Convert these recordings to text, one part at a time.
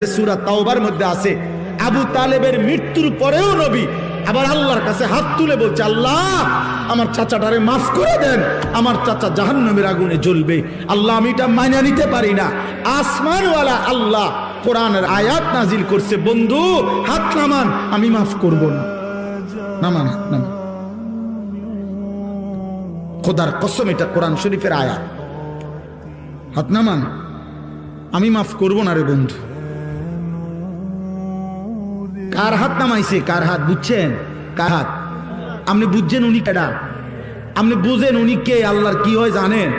সূরা তাওবার মধ্যে আছে আবু তালেবের মৃত্যুর পরেও নবী আবার আল্লাহর কাছে হাত তুলে বলছে, আল্লাহ আমার চাচাটারে মাফ করে দেন, আমার চাচা জাহান্নামের আগুনে জ্বলবে। আল্লাহ আমি এটা মাইনা নিতে পারি না। আসমানওয়ালা আল্লাহ কোরআনের আয়াত নাজিল করছে, বন্ধু হাত নামান, আমি মাফ করব না। নামান হাত নামান, খোদার কসম এটা কোরআন শরীফের আয়াত। হাত নামান, আমি মাফ করব না রে বন্ধু। কার হাত নামাইছে? কার হাত বুঝছেন? কার হাত? আপনি বুঝছেন উনি কেডা? আপনি বুঝেন উনি কে? আল্লাহর কি হয় জানেন?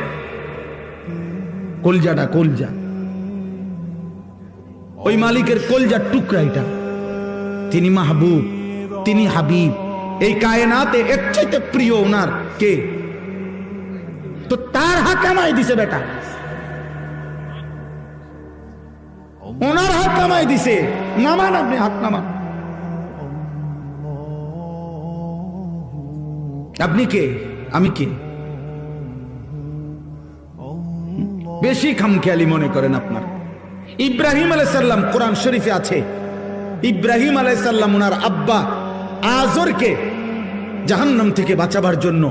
কলজাটা, কলজা, ওই মালিকের কলজার টুকরা এটা। তিনি মাহবুব, তিনি হাবিব, এই কায়নাতে এর চাইতে প্রিয় ওনার কে? তো তার হাত নামাই দিছে বেটা, ওনার হাত নামাই দিছে। নামান, আপনি হাত নামান। আপনি কে? আমি কে? বেশি খামখেয়ালি মনে করেন আপনার। ইব্রাহিম আলাইহিস সালাম কোরআন শরীফে আছে, ইব্রাহিম আলাইহিস সালাম ওনার আব্বা আজরকে জাহান্নাম থেকে বাঁচাবার জন্য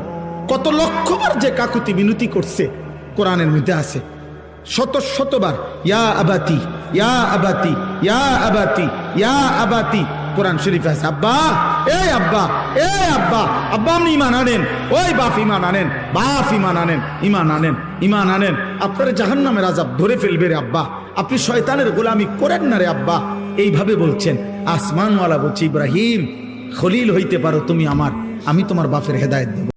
কত লক্ষবার যে কাকুতি মিনতি করছে কোরআনের মধ্যে আছে, শত শতবার ইয়া আবাতি, ইয়া আবাতি, ইয়া আবাতি, ইয়া আবাতি কোরআন শরীফে আছে। আব্বা, এই আব্বা, এই আব্বা, আব্বা আপনি ইমান আনেন, ওই বাপ ইমান আনেন, বাপ ইমান আনেন, ইমান আনেন, ইমান আনেন। আপনার জাহান্নামের আযাব ধরে ফেলবে রে আব্বা, আপনি শয়তানের গোলামি করেন না রে আব্বা। এইভাবে বলছেন। আসমানওয়ালা বলছে, ইব্রাহিম খলিল হইতে পারো তুমি আমার, আমি তোমার বাপের হেদায়েত দেব।